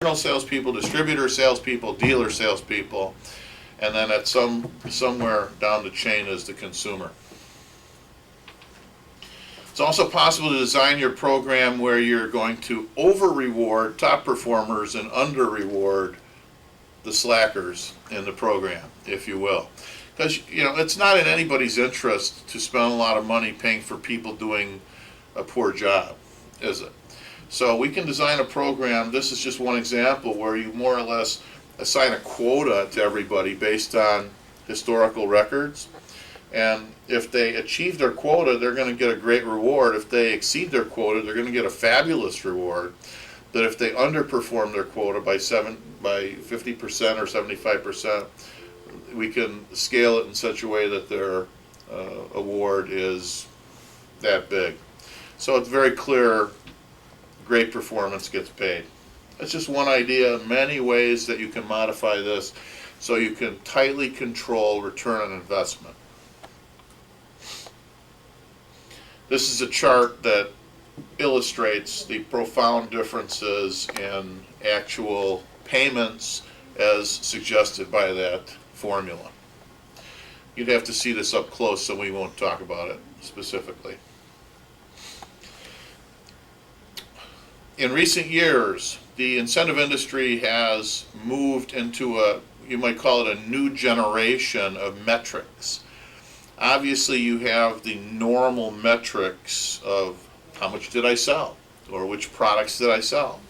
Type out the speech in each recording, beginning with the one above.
salespeople, distributor salespeople, dealer salespeople, and then at somewhere down the chain is the consumer. It's also possible to design your program where you're going to over-reward top performers and under-reward the slackers in the program, if you will. Because, it's not in anybody's interest to spend a lot of money paying for people doing a poor job, is it? So we can design a program, this is just one example, where you more or less assign a quota to everybody based on historical records. And if they achieve their quota, they're going to get a great reward. If they exceed their quota, they're going to get a fabulous reward. But if they underperform their quota by 50% or 75%, we can scale it in such a way that their award is that big. So it's very clear, great performance gets paid. That's just one idea, many ways that you can modify this so you can tightly control return on investment. This is a chart that illustrates the profound differences in actual payments as suggested by that formula. You'd have to see this up close, so we won't talk about it specifically. In recent years, the incentive industry has moved into you might call it a new generation of metrics. Obviously, you have the normal metrics of how much did I sell, or which products did I sell.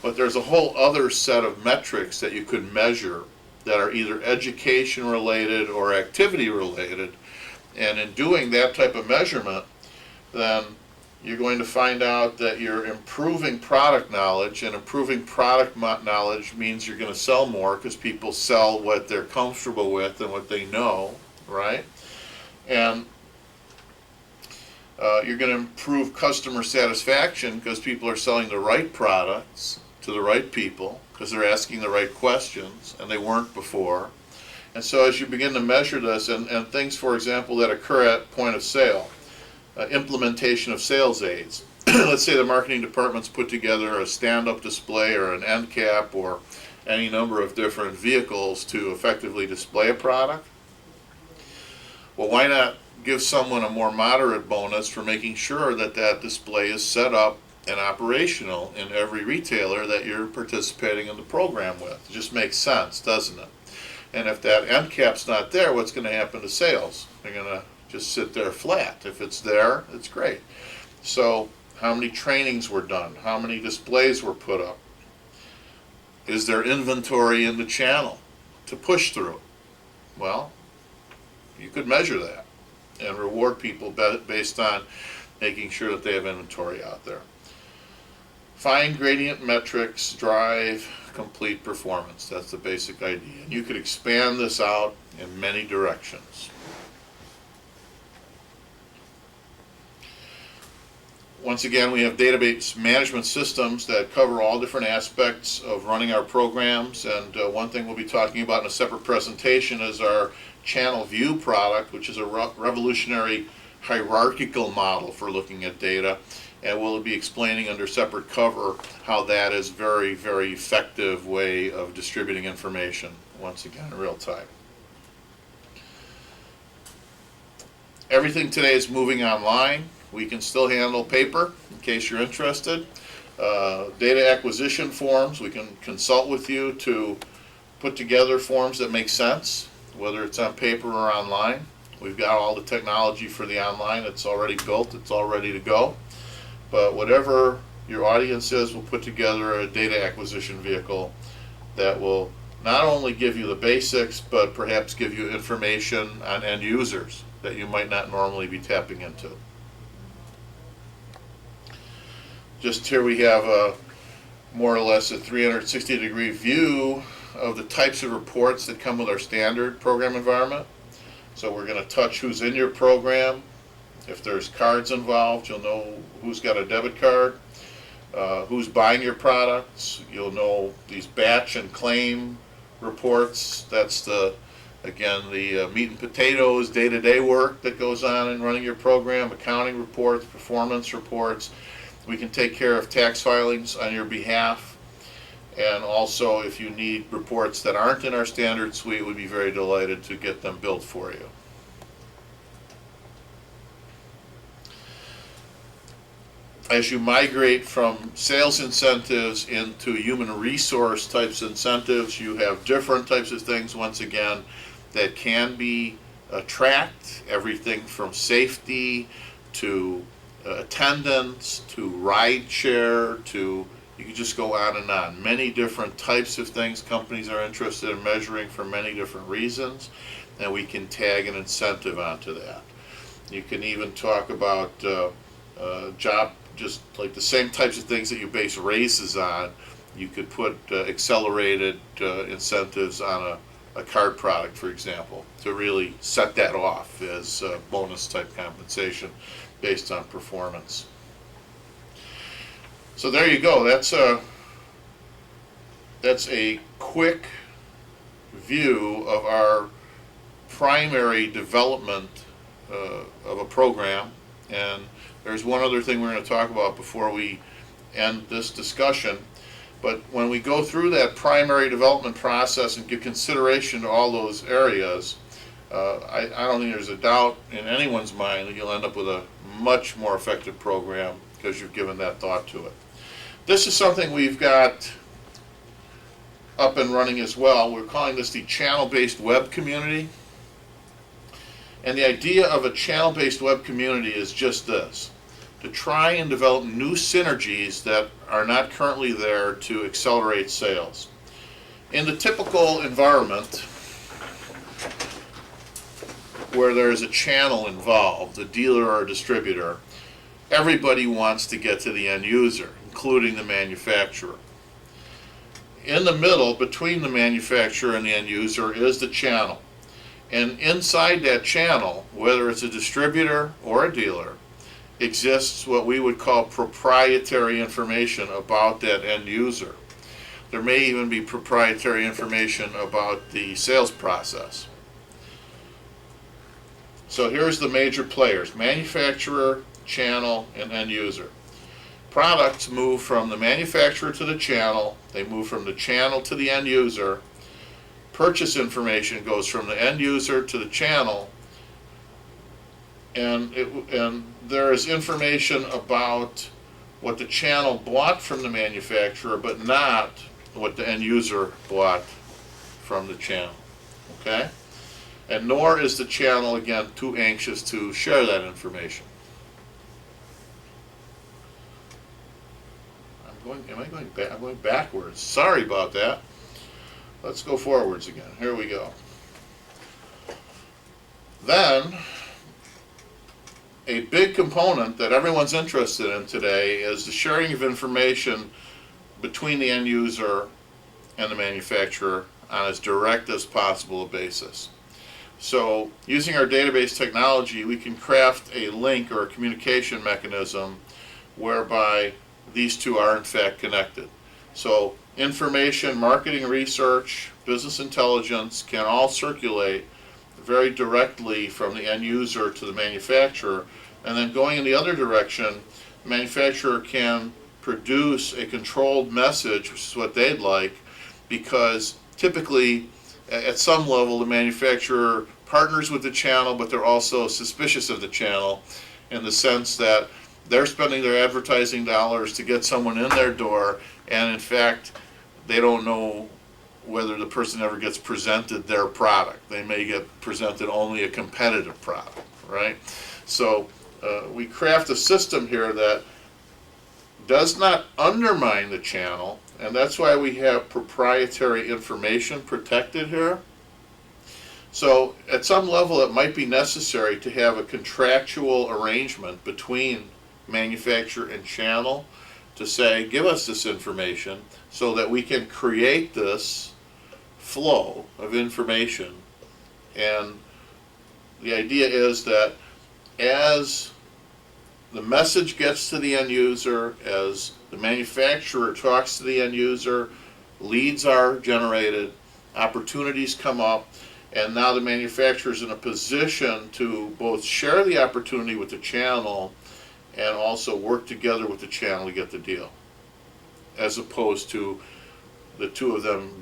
But there's a whole other set of metrics that you could measure that are either education related or activity related. And in doing that type of measurement, then you're going to find out that you're improving product knowledge, and improving product knowledge means you're going to sell more because people sell what they're comfortable with and what they know, right? And you're going to improve customer satisfaction because people are selling the right products to the right people because they're asking the right questions and they weren't before. And so as you begin to measure this, and things, for example, that occur at point of sale, implementation of sales aids. Let's say the marketing department's put together a stand-up display or an end cap or any number of different vehicles to effectively display a product. Well, why not give someone a more moderate bonus for making sure that that display is set up and operational in every retailer that you're participating in the program with? It just makes sense, doesn't it? And if that end cap's not there, what's going to happen to sales? They're going to just sit there flat. If it's there, it's great. So how many trainings were done? How many displays were put up? Is there inventory in the channel to push through? Well, you could measure that and reward people based on making sure that they have inventory out there. Fine gradient metrics drive complete performance. That's the basic idea. And you could expand this out in many directions. Once again, we have database management systems that cover all different aspects of running our programs, and one thing we'll be talking about in a separate presentation is our Channel View product, which is a revolutionary hierarchical model for looking at data, and we'll be explaining under separate cover how that is very, very effective way of distributing information, once again in real time. Everything today is moving online. We can still handle paper, in case you're interested. Data acquisition forms, we can consult with you to put together forms that make sense, whether it's on paper or online. We've got all the technology for the online. It's already built. It's all ready to go. But whatever your audience is, we'll put together a data acquisition vehicle that will not only give you the basics, but perhaps give you information on end users that you might not normally be tapping into. Just here we have a more or less a 360-degree view of the types of reports that come with our standard program environment. So we're going to touch who's in your program. If there's cards involved, you'll know who's got a debit card, who's buying your products. You'll know these batch and claim reports. That's the meat and potatoes, day-to-day work that goes on in running your program, accounting reports, performance reports. We can take care of tax filings on your behalf. And also, if you need reports that aren't in our standard suite, we'd be very delighted to get them built for you. As you migrate from sales incentives into human resource types incentives, you have different types of things, once again, that can be tracked. Everything from safety to attendance to ride share to, you can just go on and on. Many different types of things companies are interested in measuring for many different reasons, and we can tag an incentive onto that. You can even talk about job, just like the same types of things that you base raises on. You could put accelerated incentives on a card product, for example, to really set that off as bonus type compensation based on performance. So there you go. That's a quick view of our primary development of a program. And there's one other thing we're going to talk about before we end this discussion. But when we go through that primary development process and give consideration to all those areas, I don't think there's a doubt in anyone's mind that you'll end up with a much more effective program because you've given that thought to it. This is something we've got up and running as well. We're calling this the channel-based web community. And the idea of a channel-based web community is just this: to try and develop new synergies that are not currently there to accelerate sales. In the typical environment where there's a channel involved, a dealer or a distributor, everybody wants to get to the end user, including the manufacturer. In the middle, between the manufacturer and the end user, is the channel. And inside that channel, whether it's a distributor or a dealer, exists what we would call proprietary information about that end user. There may even be proprietary information about the sales process. So here's the major players: manufacturer, channel, and end user. Products move from the manufacturer to the channel, they move from the channel to the end user. Purchase information goes from the end user to the channel, and there is information about what the channel bought from the manufacturer, but not what the end user bought from the channel. Okay? And nor is the channel, again, too anxious to share that information. I'm going backwards. Sorry about that. Let's go forwards again. Here we go. Then, a big component that everyone's interested in today is the sharing of information between the end user and the manufacturer on as direct as possible a basis. So, using our database technology, we can craft a link or a communication mechanism whereby these two are in fact connected. So, information, marketing research, business intelligence can all circulate very directly from the end user to the manufacturer, and then going in the other direction, the manufacturer can produce a controlled message, which is what they'd like, because typically at some level the manufacturer partners with the channel, but they're also suspicious of the channel in the sense that they're spending their advertising dollars to get someone in their door, and in fact they don't know whether the person ever gets presented their product. They may get presented only a competitive product, right? So we craft a system here that does not undermine the channel, and that's why we have proprietary information protected here. So at some level it might be necessary to have a contractual arrangement between manufacturer and channel to say, give us this information so that we can create this flow of information. And the idea is that as the message gets to the end user, as the manufacturer talks to the end user, leads are generated, opportunities come up, and now the manufacturer is in a position to both share the opportunity with the channel and also work together with the channel to get the deal, as opposed to the two of them